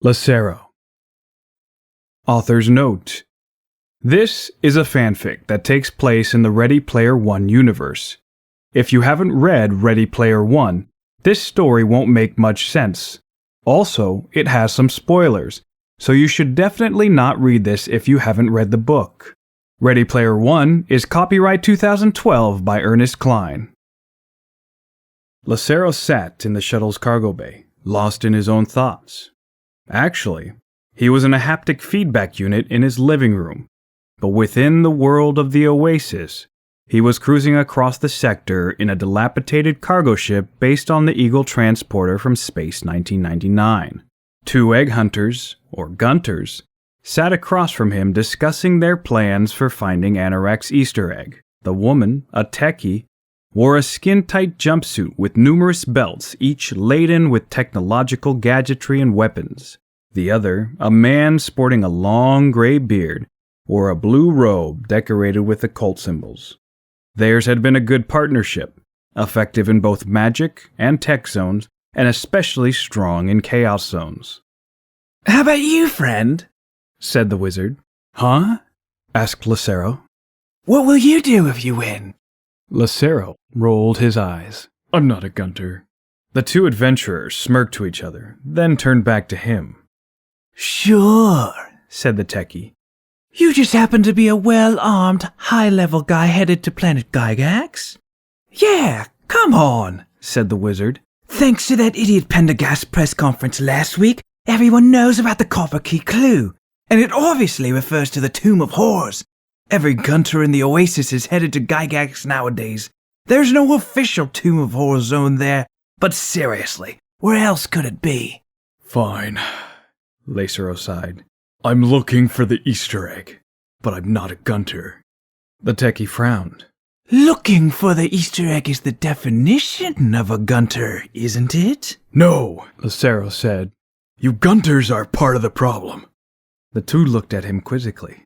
Lacero. Author's note: this is a fanfic that takes place in the Ready Player One universe. If you haven't read Ready Player One, this story won't make much sense. Also, it has some spoilers, so you should definitely not read this if you haven't read the book. Ready Player One is copyright 2012 by Ernest Cline. Lacero sat in the shuttle's cargo bay, lost in his own thoughts. Actually, he was in a haptic feedback unit in his living room, but within the world of the Oasis, he was cruising across the sector in a dilapidated cargo ship based on the Eagle transporter from Space 1999. Two egg hunters, or gunters, sat across from him discussing their plans for finding Anorak's Easter egg. The woman, a techie, wore a skin-tight jumpsuit with numerous belts, each laden with technological gadgetry and weapons. The other, a man sporting a long gray beard, wore a blue robe decorated with occult symbols. Theirs had been a good partnership, effective in both magic and tech zones, and especially strong in chaos zones. "How about you, friend?" said the wizard. "Huh?" asked Lacero. "What will you do if you win?" Lacero rolled his eyes. "I'm not a gunter." The two adventurers smirked to each other, then turned back to him. "Sure," said the techie. "You just happen to be a well-armed, high-level guy headed to planet Gygax?" "Yeah, come on," said the wizard. "Thanks to that idiot Pendergast press conference last week, everyone knows about the Copper Key Clue, and it obviously refers to the Tomb of Horrors. Every gunter in the Oasis is headed to Gygax nowadays. There's no official Tomb of Horrors zone there, but seriously, where else could it be?" "Fine," Lacero sighed. "I'm looking for the Easter egg, but I'm not a gunter." The techie frowned. "Looking for the Easter egg is the definition of a gunter, isn't it?" "No," Lacero said. "You gunters are part of the problem." The two looked at him quizzically.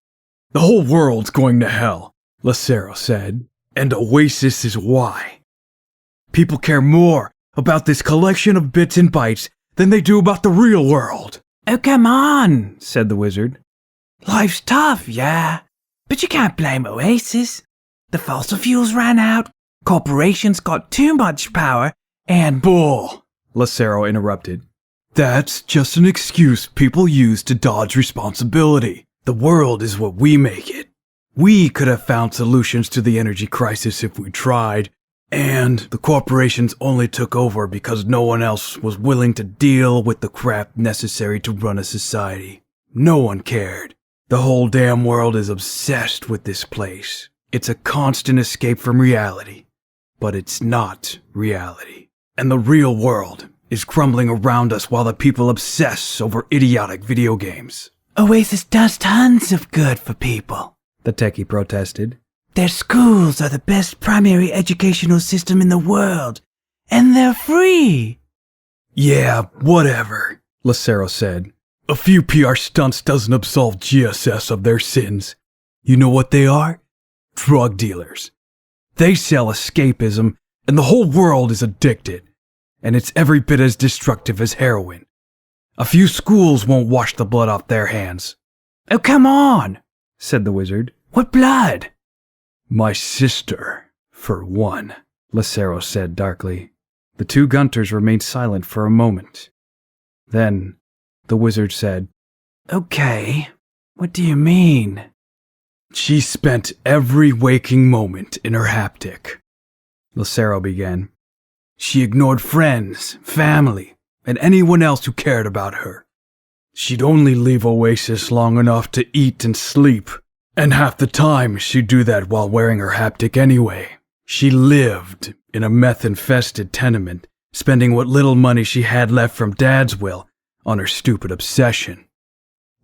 "The whole world's going to hell," Lacero said, "and Oasis is why. People care more about this collection of bits and bytes than they do about the real world." "Oh, come on," said the wizard. "Life's tough, yeah, but you can't blame Oasis. The fossil fuels ran out, corporations got too much power, and—" "Bull," Lacero interrupted. "That's just an excuse people use to dodge responsibility. The world is what we make it. We could have found solutions to the energy crisis if we tried, and the corporations only took over because no one else was willing to deal with the crap necessary to run a society. No one cared. The whole damn world is obsessed with this place. It's a constant escape from reality, but it's not reality. And the real world is crumbling around us while the people obsess over idiotic video games." "Oasis does tons of good for people," the techie protested. "Their schools are the best primary educational system in the world, and they're free." "Yeah, whatever," Lacero said. "A few PR stunts doesn't absolve GSS of their sins. You know what they are? Drug dealers. They sell escapism, and the whole world is addicted, and it's every bit as destructive as heroin. A few schools won't wash the blood off their hands." "Oh, come on," said the wizard. "What blood?" "My sister, for one," Lacero said darkly. The two gunters remained silent for a moment. Then, the wizard said, "Okay, what do you mean?" "She spent every waking moment in her haptic," Lacero began. "She ignored friends, family, and anyone else who cared about her. She'd only leave Oasis long enough to eat and sleep, and half the time she'd do that while wearing her haptic anyway. She lived in a meth-infested tenement, spending what little money she had left from Dad's will on her stupid obsession.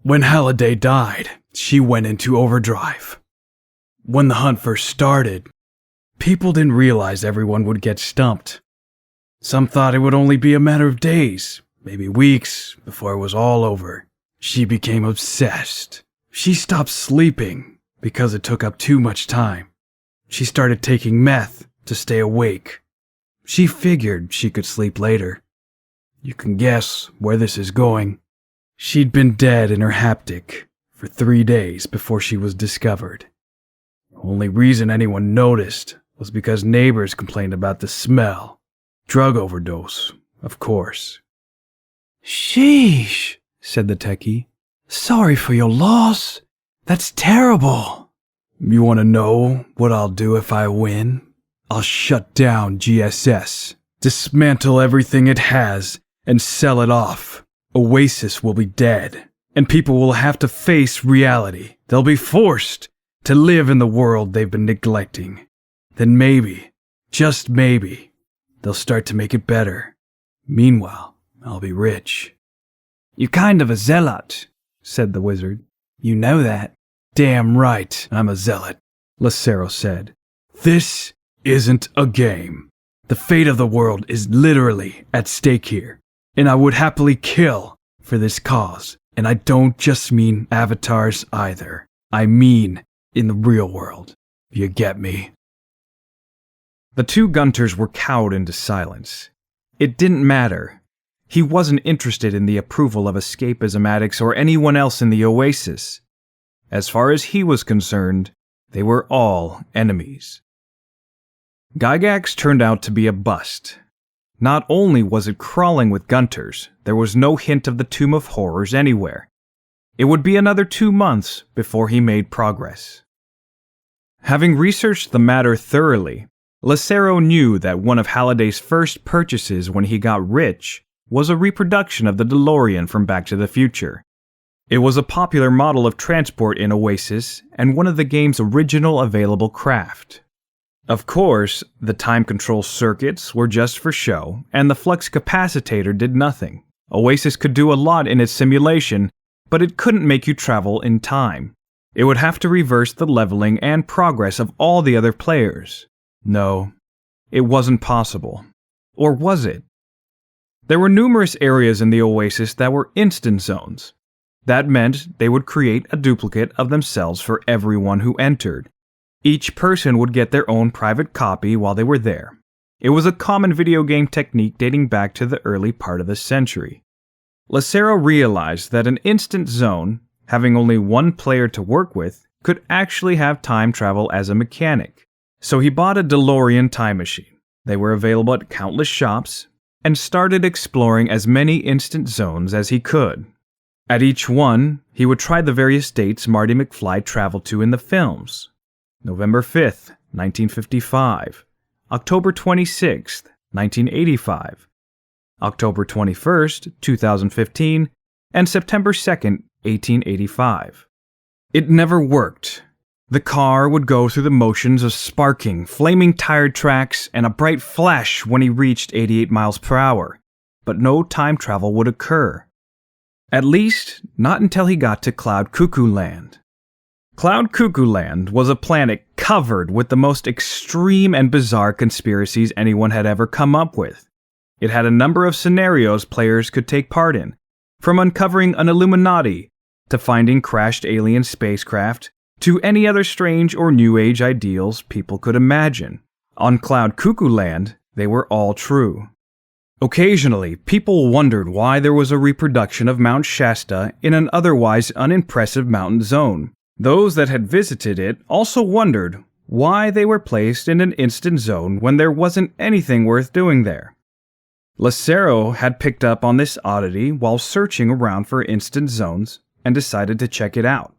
When Halliday died, she went into overdrive. When the hunt first started, people didn't realize everyone would get stumped. Some thought it would only be a matter of days, maybe weeks, before it was all over. She became obsessed. She stopped sleeping because it took up too much time. She started taking meth to stay awake. She figured she could sleep later. You can guess where this is going. She'd been dead in her haptic for 3 days before she was discovered. The only reason anyone noticed was because neighbors complained about the smell. Drug overdose, of course. Sheesh, said the techie. Sorry for your loss. That's terrible. You want to know what I'll do if I win? I'll shut down GSS, dismantle everything it has, and sell it off. Oasis will be dead, and people will have to face reality. They'll be forced to live in the world they've been neglecting. Then maybe, just maybe, they'll start to make it better. Meanwhile, I'll be rich. You're kind of a zealot, said the wizard. You know that. Damn right, I'm a zealot, Lacero said. This isn't a game. The fate of the world is literally at stake here, and I would happily kill for this cause. And I don't just mean avatars either. I mean in the real world. You get me? The two Gunters were cowed into silence. It didn't matter. He wasn't interested in the approval of escapism addicts or anyone else in the Oasis. As far as he was concerned, they were all enemies. Gygax turned out to be a bust. Not only was it crawling with Gunters, there was no hint of the Tomb of Horrors anywhere. It would be another 2 months before he made progress. Having researched the matter thoroughly, Lacero knew that one of Halliday's first purchases when he got rich was a reproduction of the DeLorean from Back to the Future. It was a popular model of transport in Oasis and one of the game's original available craft. Of course, the time control circuits were just for show, and the flux capacitor did nothing. Oasis could do a lot in its simulation, but it couldn't make you travel in time. It would have to reverse the leveling and progress of all the other players. No, it wasn't possible. Or was it? There were numerous areas in the Oasis that were instant zones. That meant they would create a duplicate of themselves for everyone who entered. Each person would get their own private copy while they were there. It was a common video game technique dating back to the early part of the century. Lacero realized that an instant zone, having only one player to work with, could actually have time travel as a mechanic. So he bought a DeLorean time machine. They were available at countless shops, and started exploring as many instant zones as he could. At each one, he would try the various dates Marty McFly traveled to in the films. November 5th, 1955, October 26th, 1985, October 21st, 2015, and September 2nd, 1885. It never worked. The car would go through the motions of sparking, flaming tire tracks, and a bright flash when he reached 88 miles per hour, but no time travel would occur. At least, not until he got to Cloud Cuckoo Land. Cloud Cuckoo Land was a planet covered with the most extreme and bizarre conspiracies anyone had ever come up with. It had a number of scenarios players could take part in, from uncovering an Illuminati, to finding crashed alien spacecraft, to any other strange or New Age ideals people could imagine. On Cloud Cuckoo Land, they were all true. Occasionally, people wondered why there was a reproduction of Mount Shasta in an otherwise unimpressive mountain zone. Those that had visited it also wondered why they were placed in an instant zone when there wasn't anything worth doing there. Lacero had picked up on this oddity while searching around for instant zones and decided to check it out.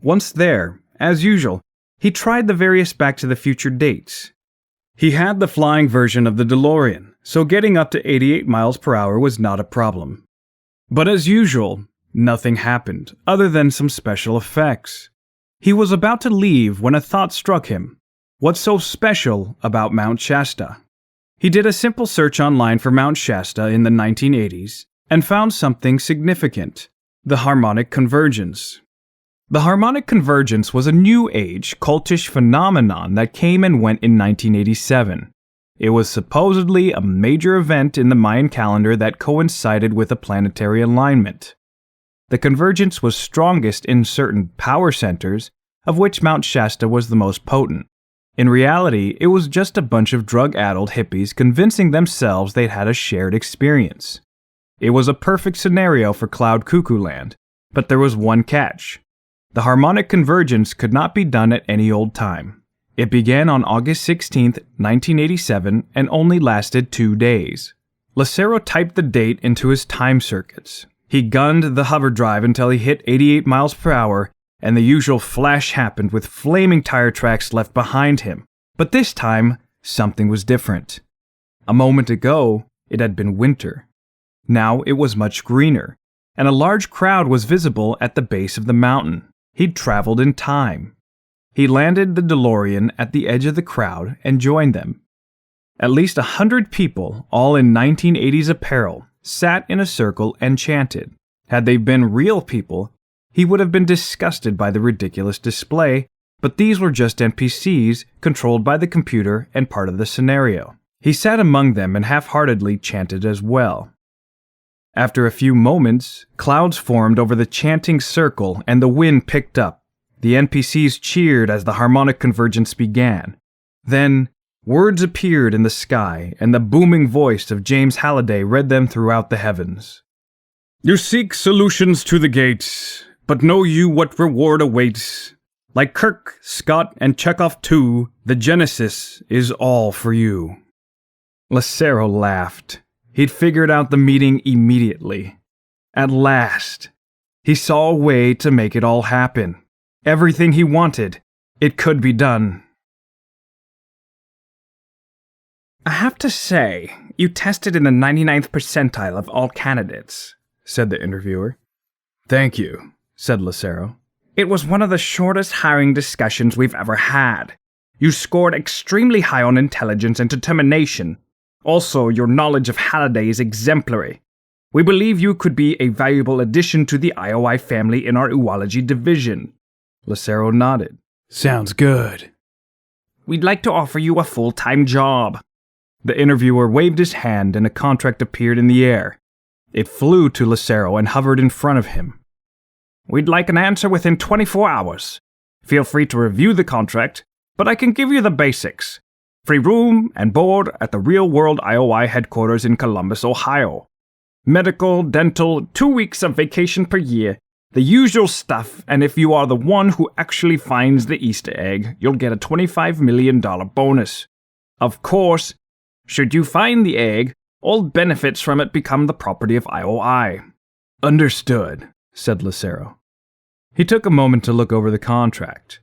Once there, as usual, he tried the various Back to the Future dates. He had the flying version of the DeLorean, so getting up to 88 miles per hour was not a problem. But as usual, nothing happened, other than some special effects. He was about to leave when a thought struck him. What's so special about Mount Shasta? He did a simple search online for Mount Shasta in the 1980s and found something significant: the harmonic convergence. The harmonic convergence was a new age, cultish phenomenon that came and went in 1987. It was supposedly a major event in the Mayan calendar that coincided with a planetary alignment. The convergence was strongest in certain power centers, of which Mount Shasta was the most potent. In reality, it was just a bunch of drug-addled hippies convincing themselves they'd had a shared experience. It was a perfect scenario for Cloud Cuckoo Land, but there was one catch. The harmonic convergence could not be done at any old time. It began on August 16, 1987, and only lasted 2 days. Lacero typed the date into his time circuits. He gunned the hover drive until he hit 88 miles per hour, and the usual flash happened with flaming tire tracks left behind him. But this time, something was different. A moment ago, it had been winter. Now it was much greener, and a large crowd was visible at the base of the mountain. He'd traveled in time. He landed the DeLorean at the edge of the crowd and joined them. At least 100 people, all in 1980s apparel, sat in a circle and chanted. Had they been real people, he would have been disgusted by the ridiculous display, but these were just NPCs controlled by the computer and part of the scenario. He sat among them and half-heartedly chanted as well. After a few moments, clouds formed over the chanting circle and the wind picked up. The NPCs cheered as the harmonic convergence began. Then, words appeared in the sky, and the booming voice of James Halliday read them throughout the heavens. You seek solutions to the gates, but know you what reward awaits. Like Kirk, Scott, and Chekhov too, the Genesis is all for you. Lacero laughed. He'd figured out the meaning immediately. At last, he saw a way to make it all happen. Everything he wanted, it could be done. I have to say, you tested in the 99th percentile of all candidates, said the interviewer. Thank you, said Lacero. It was one of the shortest hiring discussions we've ever had. You scored extremely high on intelligence and determination. Also, your knowledge of Halliday is exemplary. We believe you could be a valuable addition to the IOI family in our Uology division. Lacero nodded. Sounds good. We'd like to offer you a full-time job. The interviewer waved his hand and a contract appeared in the air. It flew to Lacero and hovered in front of him. We'd like an answer within 24 hours. Feel free to review the contract, but I can give you the basics. Free room and board at the Real World IOI headquarters in Columbus, Ohio. Medical, dental, 2 weeks of vacation per year. The usual stuff, and if you are the one who actually finds the Easter egg, you'll get a $25 million bonus. Of course, should you find the egg, all benefits from it become the property of IOI. Understood, said Lacero. He took a moment to look over the contract.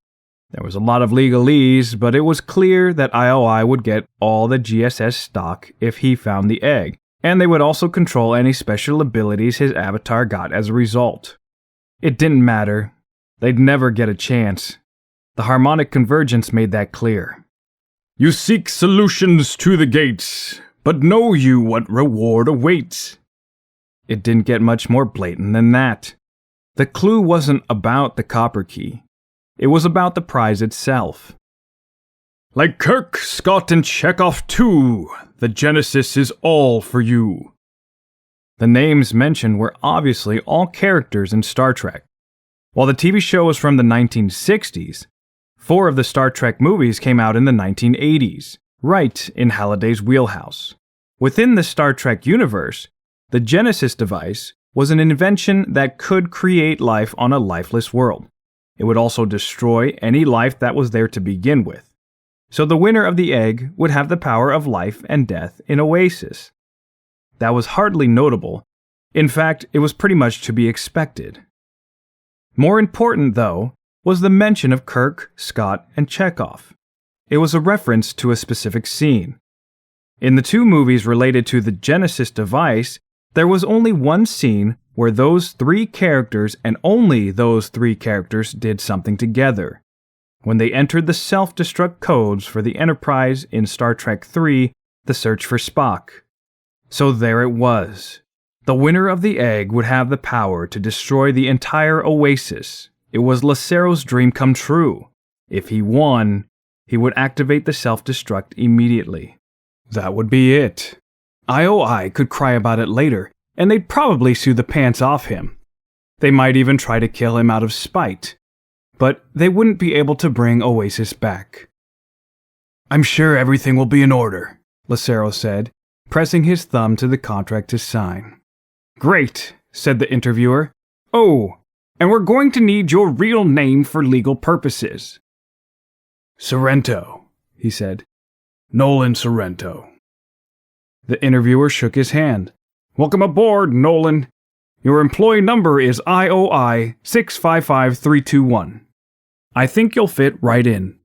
There was a lot of legalese, but it was clear that IOI would get all the GSS stock if he found the egg, and they would also control any special abilities his avatar got as a result. It didn't matter. They'd never get a chance. The harmonic convergence made that clear. You seek solutions to the gates, but know you what reward awaits. It didn't get much more blatant than that. The clue wasn't about the copper key. It was about the prize itself. Like Kirk, Scott, and Chekhov too, the Genesis is all for you. The names mentioned were obviously all characters in Star Trek. While the TV show was from the 1960s, 4 of the Star Trek movies came out in the 1980s, right in Halliday's wheelhouse. Within the Star Trek universe, the Genesis device was an invention that could create life on a lifeless world. It would also destroy any life that was there to begin with. So the winner of the egg would have the power of life and death in Oasis. That was hardly notable. In fact, it was pretty much to be expected. More important, though, was the mention of Kirk, Scott, and Chekhov. It was a reference to a specific scene. In the 2 movies related to the Genesis device, there was only one scene where those 3 characters and only those 3 characters did something together. When they entered the self-destruct codes for the Enterprise in Star Trek III, The Search for Spock. So there it was. The winner of the egg would have the power to destroy the entire Oasis. It was Lacero's dream come true. If he won, he would activate the self-destruct immediately. That would be it. IOI could cry about it later, and they'd probably sue the pants off him. They might even try to kill him out of spite. But they wouldn't be able to bring Oasis back. I'm sure everything will be in order, Lacero said, pressing his thumb to the contract to sign. Great, said the interviewer. Oh, and we're going to need your real name for legal purposes. Sorrento, he said. Nolan Sorrento. The interviewer shook his hand. Welcome aboard, Nolan. Your employee number is IOI 655321. I think you'll fit right in.